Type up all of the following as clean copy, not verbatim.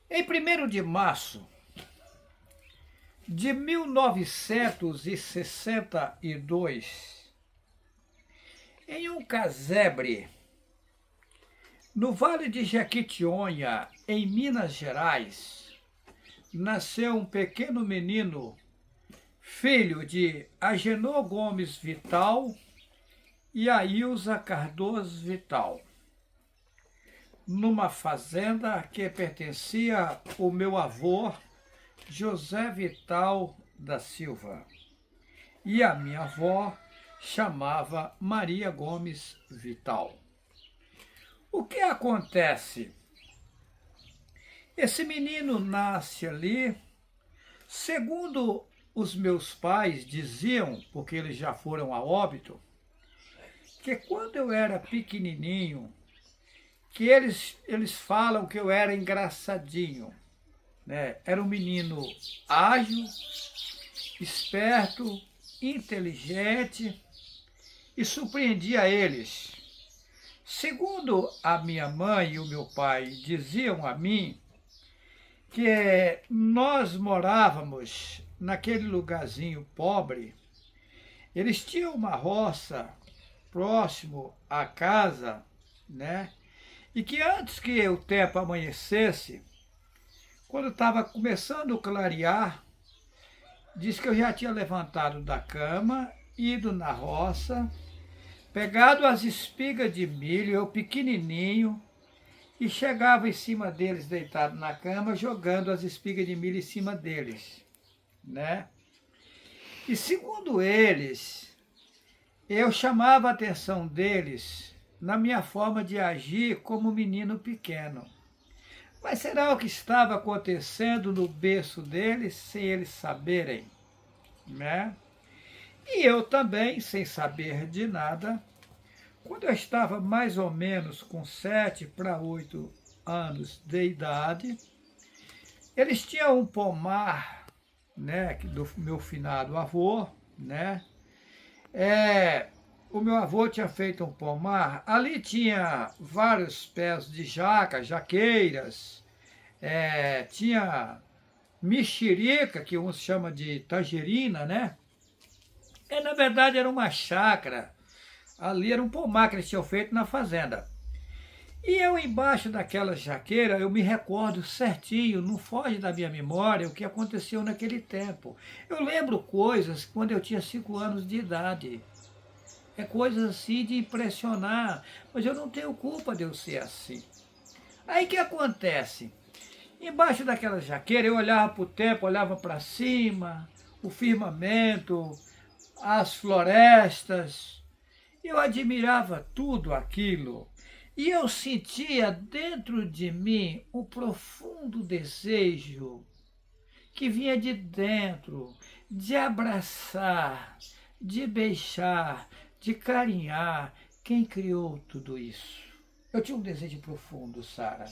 Em 1º de março de 1962, em um casebre, no Vale de Jequitinhonha, em Minas Gerais, nasceu um pequeno menino, filho de Agenor Gomes Vital e Ailza Cardoso Vital, numa fazenda que pertencia ao meu avô, José Vital da Silva, e a minha avó chamava Maria Gomes Vital. O que acontece? Esse menino nasce ali, segundo os meus pais diziam, porque eles já foram a óbito, que quando eu era pequenininho, que eles falam que eu era engraçadinho, né? Era um menino ágil, esperto, inteligente e surpreendia eles. Segundo a minha mãe e o meu pai diziam a mim, que nós morávamos naquele lugarzinho pobre, eles tinham uma roça próximo à casa, né? E que antes que o tempo amanhecesse, quando estava começando a clarear, diz que eu já tinha levantado da cama, ido na roça, pegado as espigas de milho, eu pequenininho, e chegava em cima deles, deitado na cama, jogando as espigas de milho em cima deles, né? E segundo eles, eu chamava a atenção deles na minha forma de agir como menino pequeno. Mas será o que estava acontecendo no berço deles, sem eles saberem, né? E eu também, sem saber de nada, quando eu estava mais ou menos com 7 para 8 anos de idade, eles tinham um pomar, né, do meu finado avô, né? O meu avô tinha feito um pomar, ali tinha vários pés de jaca, jaqueiras, tinha mexerica, que uns chamam de tangerina, né? Na verdade era uma chácara, ali era um pomar que eles tinham feito na fazenda. E eu embaixo daquela jaqueira, eu me recordo certinho, não foge da minha memória o que aconteceu naquele tempo. Eu lembro coisas quando eu tinha 5 anos de idade. É coisa assim de impressionar, mas eu não tenho culpa de eu ser assim. Aí o que acontece? Embaixo daquela jaqueira eu olhava para o tempo, olhava para cima, o firmamento, as florestas, eu admirava tudo aquilo. E eu sentia dentro de mim um profundo desejo que vinha de dentro, de abraçar, de beijar, de carinhar quem criou tudo isso. Eu tinha um desejo profundo, Sara.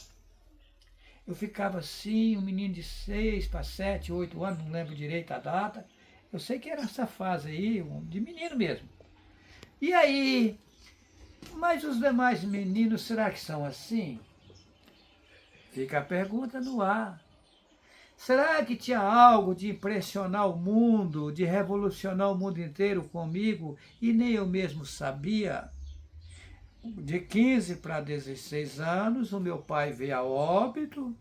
Eu ficava assim, um menino de 6 para 7, 8 anos, não lembro direito a data. Eu sei que era essa fase aí, de menino mesmo. E aí, mas os demais meninos, será que são assim? Fica a pergunta no ar. Será que tinha algo de impressionar o mundo, de revolucionar o mundo inteiro comigo e nem eu mesmo sabia? De 15 para 16 anos, o meu pai veio a óbito.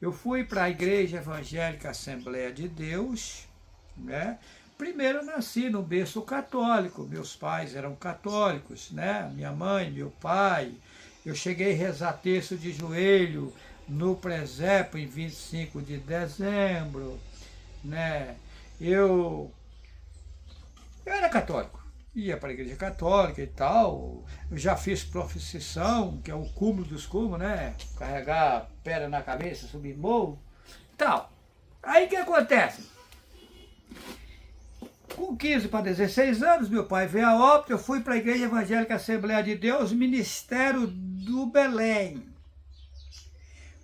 Eu fui para a Igreja Evangélica Assembleia de Deus, né? Primeiro eu nasci no berço católico, meus pais eram católicos, né? Minha mãe, meu pai. Eu cheguei a rezar terço de joelho no presépio em 25 de dezembro, né? Eu era católico, ia para a igreja católica e tal. Eu já fiz profissão, que é o cúmulo dos cúmulos, né? Carregar pedra na cabeça, subir morro, tal. Aí o que acontece? Com 15 para 16 anos, meu pai veio a óbito, eu fui para a Igreja Evangélica Assembleia de Deus, Ministério do Belém.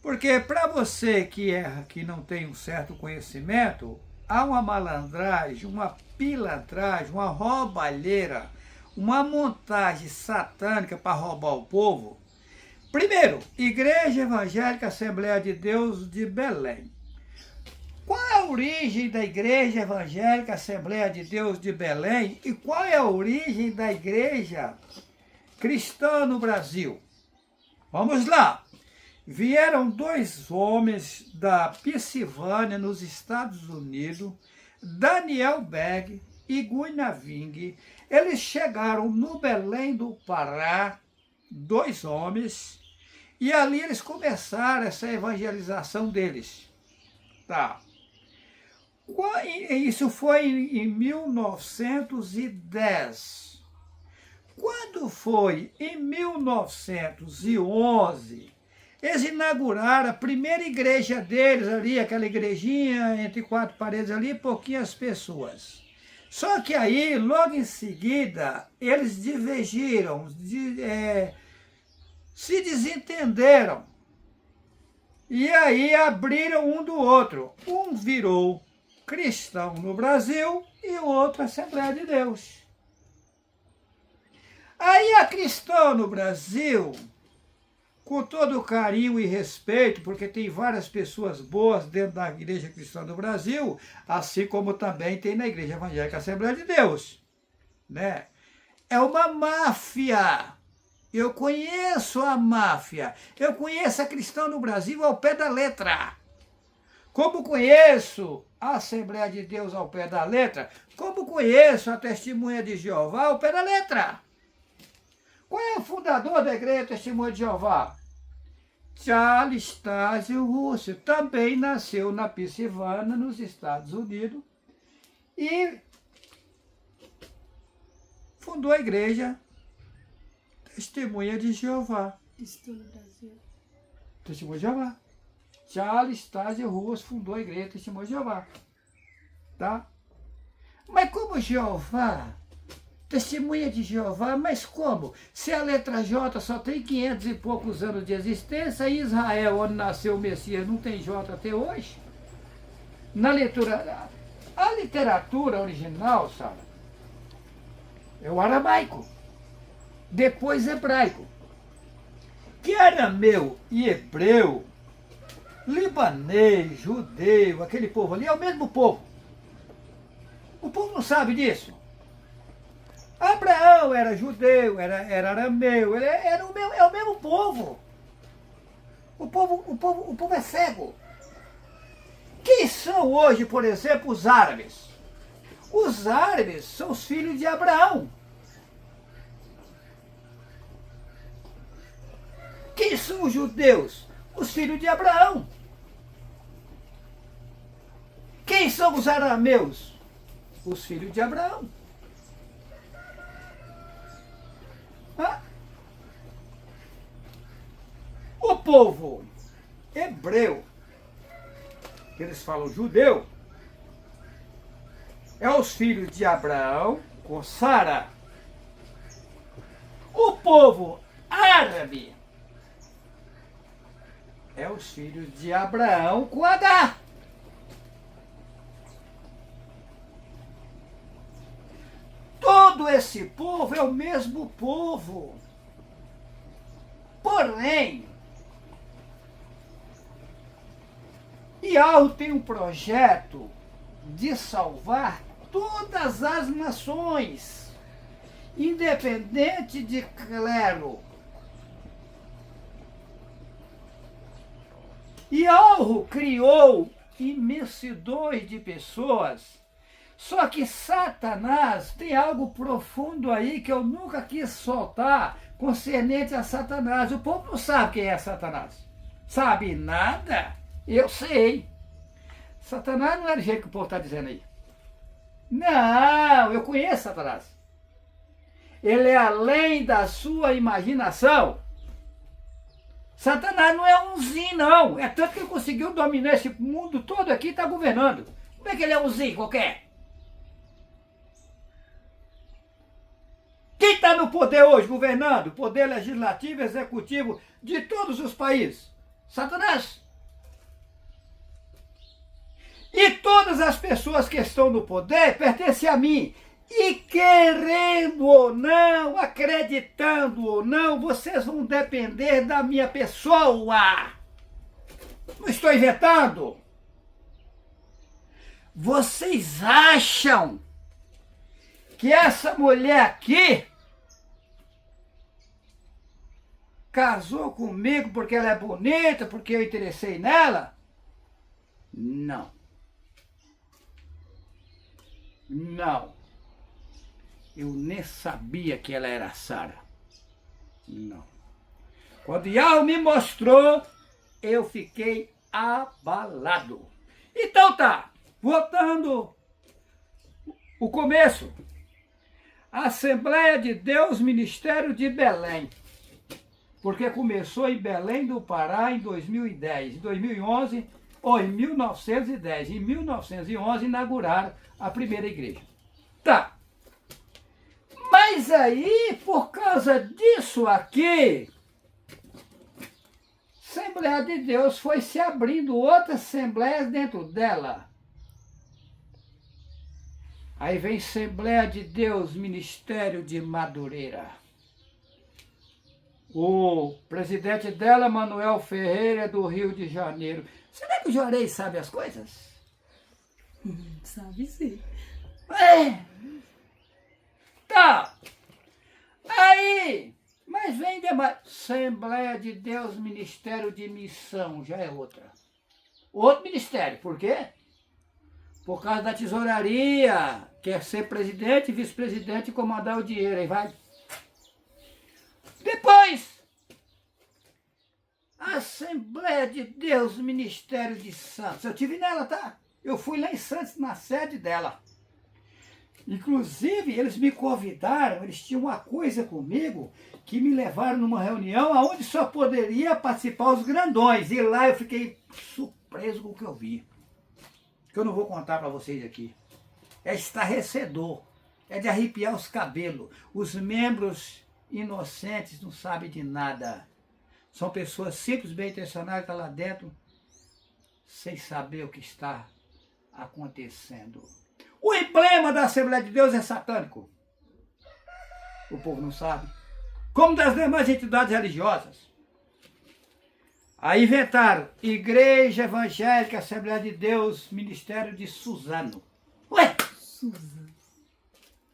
Porque para você que não tem um certo conhecimento, há uma malandragem, uma pilantragem, uma roubalheira, uma montagem satânica para roubar o povo, Primeiro, Igreja Evangélica Assembleia de Deus de Belém. Qual é a origem da Igreja Evangélica Assembleia de Deus de Belém e qual é a origem da Igreja Cristã no Brasil? Vamos lá. Vieram dois homens da Pensilvânia, nos Estados Unidos, Daniel Berg e Guinaving. Eles chegaram no Belém do Pará, dois homens, e ali eles começaram essa evangelização deles. Tá. Isso foi em 1910. Quando foi em 1911, eles inauguraram a primeira igreja deles ali, aquela igrejinha entre quatro paredes ali, pouquinhas pessoas. Só que aí, logo em seguida, eles divergiram, se desentenderam. E aí abriram um do outro. Um virou cristão no Brasil e o outro Assembleia de Deus. Aí a cristã no Brasil, com todo carinho e respeito, porque tem várias pessoas boas dentro da Igreja Cristã do Brasil, assim como também tem na Igreja Evangélica Assembleia de Deus, né? É uma máfia. Eu conheço a máfia. Eu conheço a cristã no Brasil ao pé da letra. Como conheço a Assembleia de Deus ao pé da letra, como conheço a Testemunha de Jeová ao pé da letra. Qual é o fundador da Igreja Testemunha de Jeová? Charles Taze Russell. Também nasceu na Pensilvânia, nos Estados Unidos, e fundou a Igreja Testemunha de Jeová. Estou no Brasil. Testemunha de Jeová. Charles Taze Russell fundou a Igreja Testemunha de Jeová. Tá? Mas como Jeová, Testemunha de Jeová, mas como? Se a letra J só tem 500 e poucos anos de existência, e Israel, onde nasceu o Messias, não tem J até hoje? Na leitura, a literatura original, sabe, é o aramaico, depois hebraico. Que arameu e hebreu, libanês, judeu, aquele povo ali é o mesmo povo. O povo não sabe disso. Abraão era judeu, era arameu, é o mesmo povo. O povo é cego. Quem são hoje, por exemplo, os árabes? Os árabes são os filhos de Abraão. Quem são os judeus? Os filhos de Abraão. Quem são os arameus? Os filhos de Abraão. O povo hebreu, que eles falam judeu, é os filhos de Abraão com Sara. O povo árabe é os filhos de Abraão com Agar. Todo esse povo é o mesmo povo. Porém, Yahweh tem um projeto de salvar todas as nações, independente de clero. Yahweh criou imensidões de pessoas. Só que Satanás tem algo profundo aí que eu nunca quis soltar concernente a Satanás. O povo não sabe quem é Satanás. Sabe nada? Eu sei. Satanás não é do jeito que o povo está dizendo aí. Não, eu conheço Satanás. Ele é além da sua imaginação. Satanás não é umzinho, não. É tanto que ele conseguiu dominar esse mundo todo aqui e está governando. Como é que ele é umzinho qualquer? Quem está no poder hoje, governando? Poder legislativo, executivo de todos os países? Satanás. E todas as pessoas que estão no poder pertencem a mim. E querendo ou não, acreditando ou não, vocês vão depender da minha pessoa. Não estou inventando. Vocês acham que essa mulher aqui casou comigo porque ela é bonita, porque eu interessei nela? Não. Não. Eu nem sabia que ela era Sara. Não. Quando Yahweh me mostrou, eu fiquei abalado. Então tá, voltando o começo. Assembleia de Deus, Ministério de Belém. Porque começou em Belém do Pará em 2010. Em 2011, ou em 1910. Em 1911 inauguraram a primeira igreja. Tá. Mas aí, por causa disso aqui, a Assembleia de Deus foi se abrindo outras assembleias dentro dela. Aí vem Assembleia de Deus, Ministério de Madureira. O presidente dela, Manuel Ferreira, do Rio de Janeiro. Será que o Juarez sabe as coisas? Sabe sim. Tá. Aí, mas vem demais. Assembleia de Deus, Ministério de Missão, já é outra. Outro ministério, por quê? Por causa da tesouraria, quer ser presidente, vice-presidente e comandar o dinheiro, aí vai. Depois, Assembleia de Deus, Ministério de Santos. Eu tive nela, tá? Eu fui lá em Santos, na sede dela. Inclusive, eles me convidaram, eles tinham uma coisa comigo, que me levaram numa reunião onde só poderia participar os grandões. E lá eu fiquei surpreso com o que eu vi. Que eu não vou contar para vocês aqui. É estarrecedor, é de arrepiar os cabelos. Os membros inocentes não sabem de nada. São pessoas simples, bem intencionadas, que estão lá dentro, sem saber o que está acontecendo. O emblema da Assembleia de Deus é satânico. O povo não sabe. Como das demais entidades religiosas. Aí inventaram Igreja Evangélica, Assembleia de Deus, Ministério de Suzano. Ué? Suzano.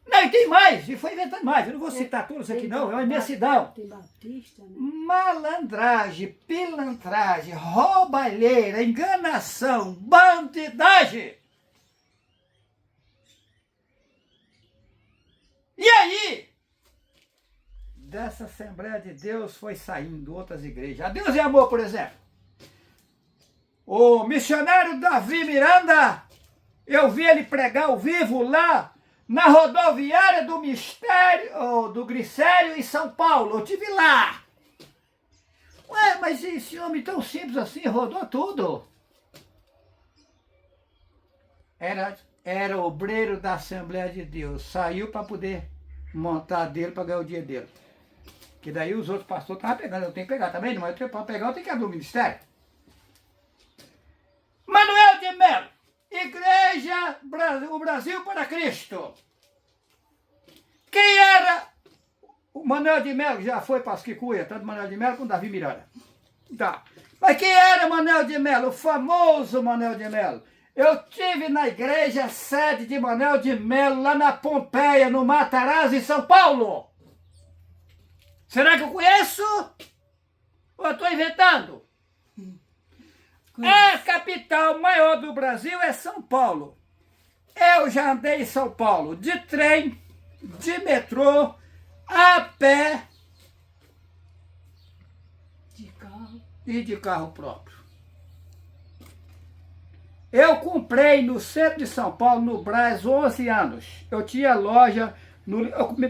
Não, e tem mais, e foi inventando mais. Eu não vou citar todos aqui não, é uma imensidão. Tem Batista, né? Malandragem, pilantragem, roubalheira, enganação, bandidagem. E aí, dessa Assembleia de Deus foi saindo outras igrejas. A Deus e Amor, por exemplo. O missionário Davi Miranda, eu vi ele pregar ao vivo lá na rodoviária do Mistério, do Glicério em São Paulo. Eu estive lá. Ué, mas esse homem tão simples assim rodou tudo. Era obreiro da Assembleia de Deus. Saiu para poder montar dele, para ganhar o dia dele. Que daí os outros pastores estavam pegando. Eu tenho que pegar também, mas para pegar eu tenho que abrir o ministério. Manuel de Melo, Igreja o Brasil para Cristo. Quem era o Manuel de Melo? Já foi para as Quicuia, tanto Manuel de Melo como Davi Miranda. Tá. Mas quem era Manuel de Melo? O famoso Manuel de Melo. Eu tive na igreja sede de Manuel de Melo, lá na Pompeia, no Matarazzo, em São Paulo. Será que eu conheço? Ou eu estou inventando? A capital maior do Brasil é São Paulo. Eu já andei em São Paulo de trem, de metrô, a pé De carro. e de carro próprio. Eu comprei no centro de São Paulo, no Brás, 11 anos. Eu tinha loja,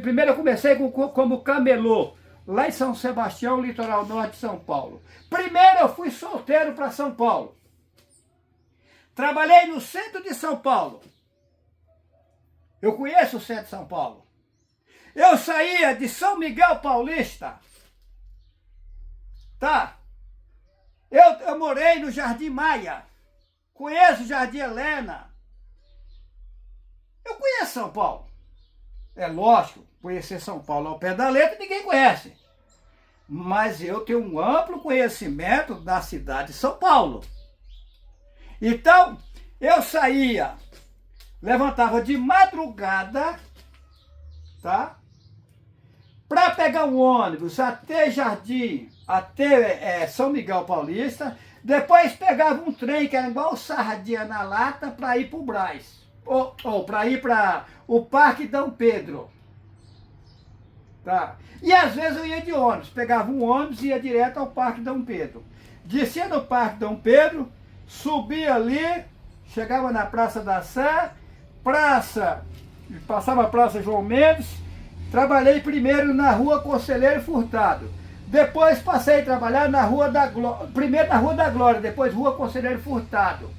primeiro eu comecei como camelô, lá em São Sebastião, litoral norte de São Paulo. Primeiro eu fui solteiro para São Paulo. Trabalhei no centro de São Paulo. Eu conheço o centro de São Paulo. Eu saía de São Miguel Paulista. Tá? Eu morei no Jardim Maia. Conheço o Jardim Helena. Eu conheço São Paulo. é lógico, conhecer São Paulo ao pé da letra ninguém conhece. Mas eu tenho um amplo conhecimento da cidade de São Paulo. Então, eu saía, levantava de madrugada, tá? Para pegar um ônibus até Jardim, até São Miguel Paulista, depois pegava um trem que era igual sardinha na lata para ir para o Brás, ou para ir para o Parque Dom Pedro. Tá? E às vezes eu ia de ônibus, pegava um ônibus e ia direto ao Parque Dom Pedro. Descia no Parque Dom Pedro, subia ali, chegava na Praça da Sé, passava a Praça João Mendes, trabalhei primeiro na Rua Conselheiro Furtado. Depois passei a trabalhar na Rua da Glória, primeiro na Rua da Glória, depois Rua Conselheiro Furtado.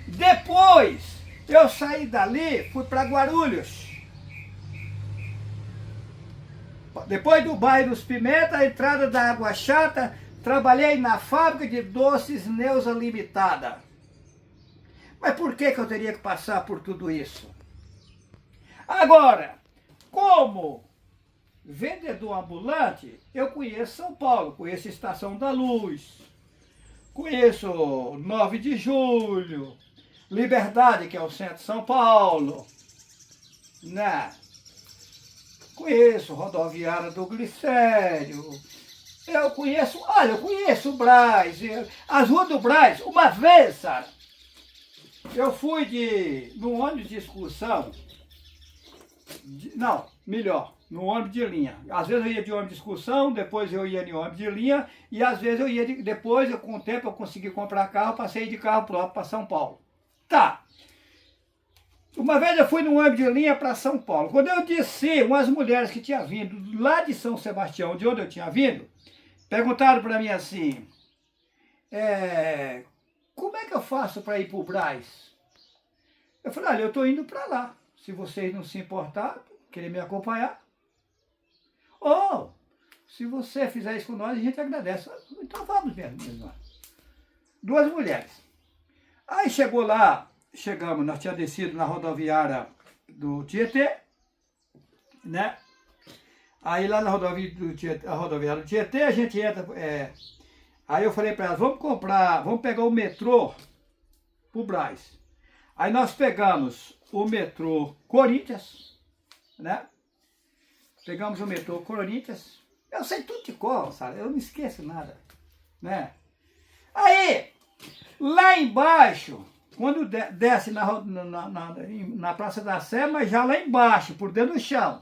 Depois eu saí dali, fui para Guarulhos. Depois do bairro dos Pimenta, a entrada da Água Chata, trabalhei na fábrica de doces Neuza Limitada. Mas por que eu teria que passar por tudo isso? Agora, como vendedor ambulante, eu conheço São Paulo, conheço a Estação da Luz, conheço 9 de Julho, Liberdade, que é o centro de São Paulo, né? Conheço Rodoviária do Glicério, eu conheço o Brás, as ruas do Brás. Uma vez, Sara, eu fui num ônibus de excursão, no ônibus de linha. Às vezes eu ia de ônibus de excursão, depois eu ia de ônibus de linha, e às vezes eu ia, com o tempo eu consegui comprar carro, passei de carro próprio para São Paulo. Tá. Uma vez eu fui num ônibus de linha para São Paulo. Quando eu desci, umas mulheres que tinham vindo lá de São Sebastião, de onde eu tinha vindo, perguntaram para mim assim, como é que eu faço para ir para o Brás? Eu falei, olha, eu estou indo para lá. Se vocês não se importarem, querem me acompanhar, ou se você fizer isso com nós, a gente agradece. Então vamos mesmo. Duas mulheres. Aí chegamos, nós tínhamos descido na rodoviária do Tietê, né? Aí lá na rodoviária do Tietê, a gente entra, aí eu falei para elas, vamos pegar o metrô pro Brás. Aí nós pegamos o metrô Corinthians, né? Pegamos o metrô Corinthians. Eu sei tudo de cor, sabe? Eu não esqueço nada, né? Aí, lá embaixo, quando desce na Praça da Sé, mas já lá embaixo, por dentro do chão.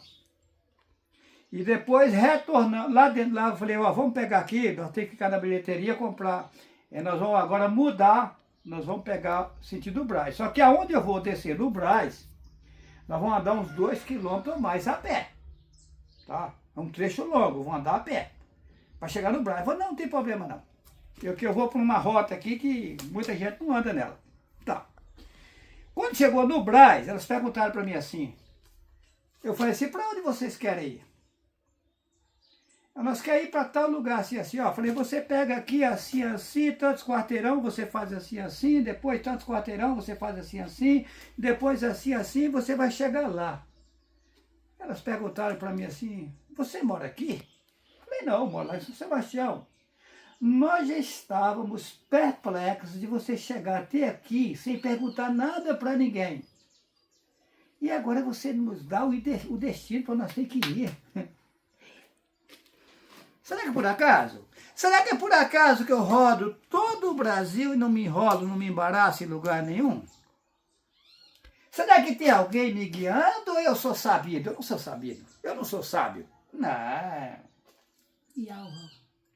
E depois retornando, lá dentro, eu falei, vamos pegar aqui, nós temos que ficar na bilheteria comprar. Nós vamos agora mudar, nós vamos pegar sentido Brás. Só que aonde eu vou descer no Brás, nós vamos andar uns 2 quilômetros ou mais a pé. Tá? É um trecho longo, vou andar a pé. Para chegar no Brás. Eu falei, não tem problema não. Eu vou para uma rota aqui que muita gente não anda nela. Tá. Quando chegou no Brás, elas perguntaram para mim assim. Eu falei assim, para onde vocês querem ir? Nós queremos ir para tal lugar, assim, assim, ó. Falei, você pega aqui assim, assim, tantos quarteirão, você faz assim, assim, depois tantos quarteirão, você faz assim, assim, depois assim, assim, você vai chegar lá. Elas perguntaram para mim assim, você mora aqui? Falei, não, eu moro lá em São Sebastião. Nós já estávamos perplexos de você chegar até aqui sem perguntar nada para ninguém. E agora você nos dá o destino para nós ter que ir. Será que é por acaso? Será que é por acaso que eu rodo todo o Brasil e não me enrolo, não me embaraço em lugar nenhum? Será que tem alguém me guiando ou eu sou sabido? Eu não sou sabido. Eu não sou sábio. Não. E Alva?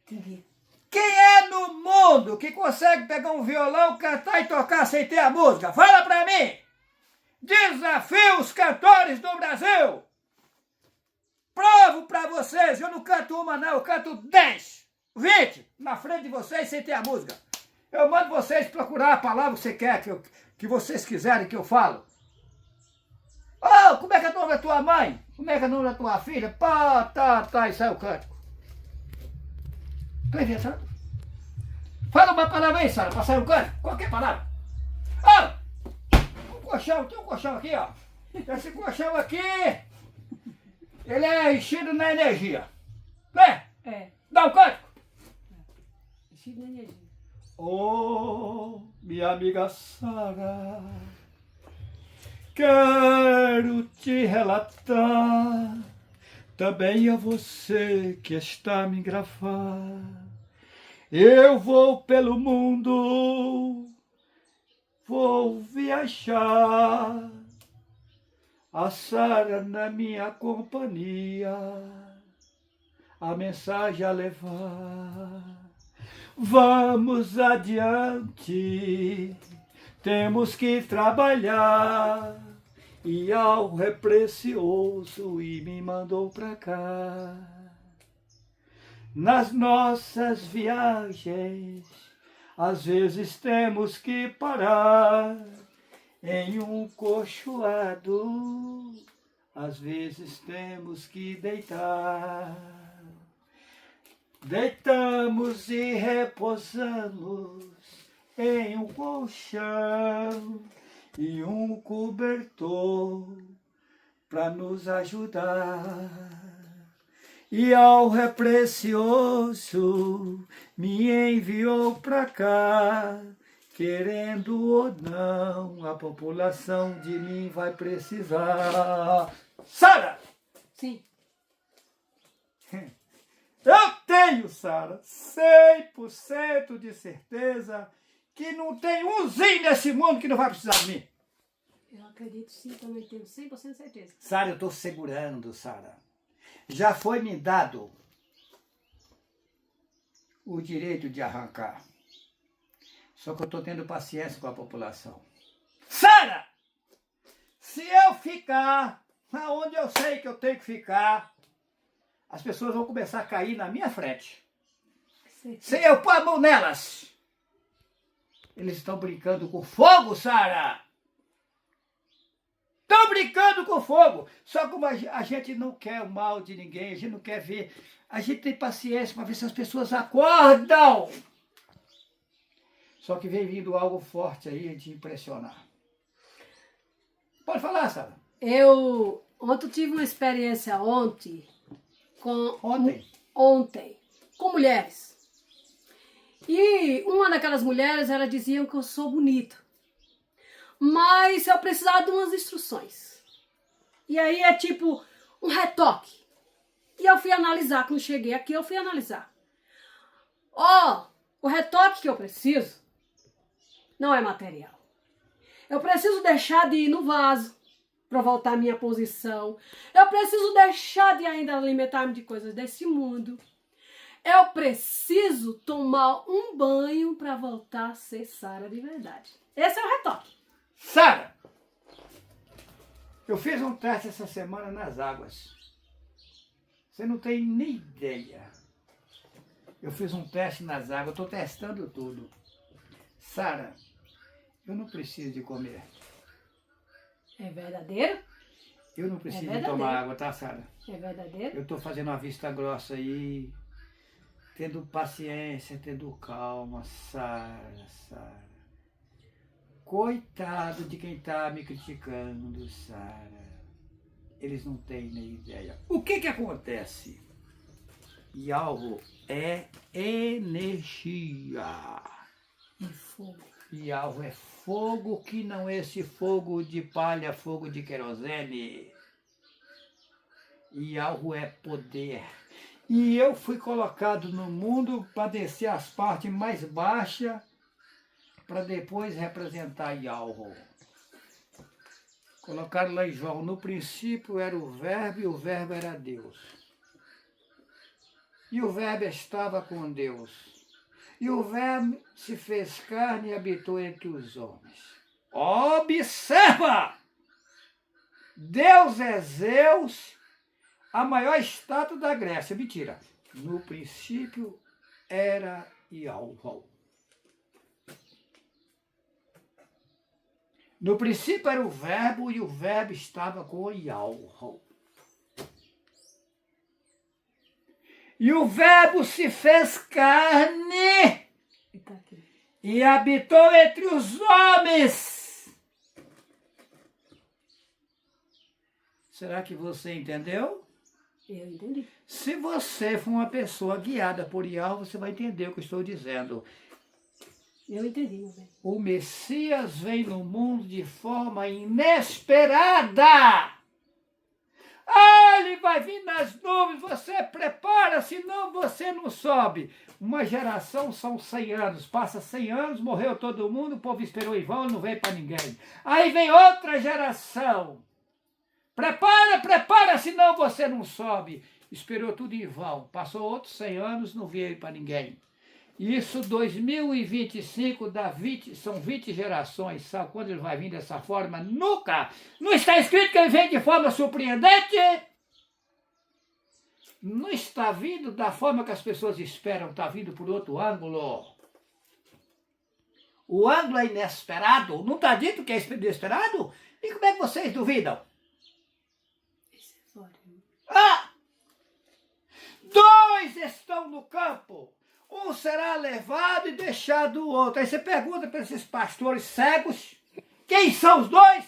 Quem é no mundo que consegue pegar um violão, cantar e tocar sem ter a música? Fala pra mim! Desafio os cantores do Brasil! Provo pra vocês, eu não canto uma não, eu canto 10, 20 na frente de vocês sem ter a música. Eu mando vocês procurar a palavra que você quer, que vocês quiserem que eu falo. Oh, como é que é o nome da tua mãe? Como é que é o nome da tua filha? Pá, tá, e sai o cântico. Tô inventando. Fala uma palavra aí, Sara, pra sair o cântico. Qualquer palavra. Ah, tem um colchão aqui, ó. Esse colchão aqui, ele é enchido na energia. Né? É. Dá um código. Chico na energia. Oh, minha amiga Sara, quero te relatar também a você que está a me gravar. Eu vou pelo mundo, vou viajar, a Sara na minha companhia, a mensagem a levar. Vamos adiante, temos que trabalhar, e algo é precioso e me mandou pra cá. Nas nossas viagens, às vezes temos que parar em um cochoado, às vezes temos que deitar. Deitamos e repousamos em um colchão e um cobertor para nos ajudar. E algo é precioso me enviou para cá, querendo ou não, a população de mim vai precisar. Sara! Sim. Eu tenho, Sara, 100% de certeza que não tem umzinho nesse mundo que não vai precisar de mim. Eu acredito sim, também tenho 100% de certeza. Sara, eu estou segurando, Sara. Já foi me dado o direito de arrancar. Só que eu estou tendo paciência com a população. Sara! Se eu ficar aonde eu sei que eu tenho que ficar, as pessoas vão começar a cair na minha frente. Se eu pôr a mão nelas. Eles estão brincando com fogo, Sara! Estão brincando com fogo! Só como a gente não quer o mal de ninguém, a gente não quer ver. A gente tem paciência para ver se as pessoas acordam. Só que vem vindo algo forte aí de impressionar. Pode falar, Sara. Ontem eu tive uma experiência ontem, com mulheres. E uma daquelas mulheres, ela dizia que eu sou bonita. Mas eu precisava de umas instruções. E aí é tipo um retoque. E eu fui analisar, quando cheguei aqui, eu fui analisar. O retoque que eu preciso não é material. Eu preciso deixar de ir no vaso para voltar à minha posição. Eu preciso deixar de ainda alimentar-me de coisas desse mundo. Eu preciso tomar um banho para voltar a ser Sara de verdade. Esse é o retoque. Sara, eu fiz um teste essa semana nas águas. Você não tem nem ideia. Eu fiz um teste nas águas, estou testando tudo. Sara, eu não preciso de comer. É verdadeiro? Eu não preciso de tomar água, tá, Sara? É verdadeiro? Eu estou fazendo uma vista grossa aí, tendo paciência, tendo calma, Sara. Coitado de quem está me criticando, Sara. Eles não têm nem ideia. O que acontece? Yalvo é energia. É fogo. Yalvo é fogo, que não é esse fogo de palha, fogo de querosene. Yalvo é poder. E eu fui colocado no mundo para descer as partes mais baixas, para depois representar Yalvo. Colocaram lá em João, no princípio era o Verbo e o Verbo era Deus. E o Verbo estava com Deus. E o Verbo se fez carne e habitou entre os homens. Observa! Deus é Zeus, a maior estátua da Grécia. Mentira. No princípio era Yalvo. No princípio era o Verbo e o Verbo estava com Yalvo. E o Verbo se fez carne e habitou entre os homens. Será que você entendeu? Eu entendi. Se você for uma pessoa guiada por Yahweh, você vai entender o que eu estou dizendo. Eu entendi, meu bem. O Messias vem no mundo de forma inesperada. Ele vai vir nas nuvens, você prepara, senão você não sobe. Uma geração são 100 anos, passa 100 anos, morreu todo mundo, o povo esperou em vão, não veio para ninguém. Aí vem outra geração. Prepara, senão você não sobe. Esperou tudo em vão, passou outros 100 anos, não veio para ninguém. Isso 2025 são 20 gerações, sabe quando ele vai vir dessa forma? Nunca! Não está escrito que ele vem de forma surpreendente? Não está vindo da forma que as pessoas esperam, está vindo por outro ângulo. O ângulo é inesperado, não está dito que é inesperado? E como é que vocês duvidam? Isso é fora. Dois estão no campo. Um será levado e deixado o outro. Aí você pergunta para esses pastores cegos, quem são os dois?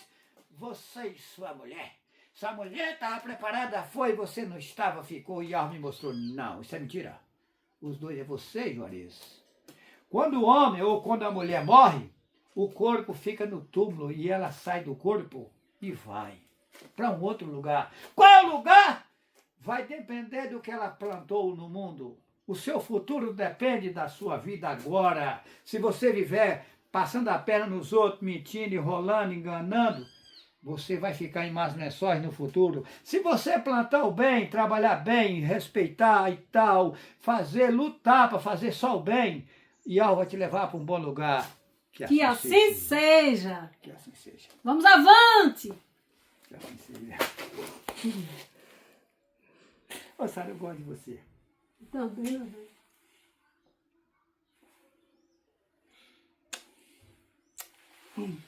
Você e sua mulher. Sua mulher estava preparada, foi, você não estava, ficou, e Yahweh me mostrou. Não, isso é mentira. Os dois é você, Juarez. Quando o homem ou quando a mulher morre, o corpo fica no túmulo e ela sai do corpo e vai para um outro lugar. Qual é o lugar? Vai depender do que ela plantou no mundo. O seu futuro depende da sua vida agora. Se você viver passando a perna nos outros, mentindo, enrolando, enganando, você vai ficar em más lençóis no futuro. Se você plantar o bem, trabalhar bem, respeitar e tal, lutar para fazer só o bem, Yahweh vai te levar para um bom lugar. Que assim seja. Que assim seja. Vamos avante! Que assim seja. Ô, Sara, eu gosto de você. Também, meu bem.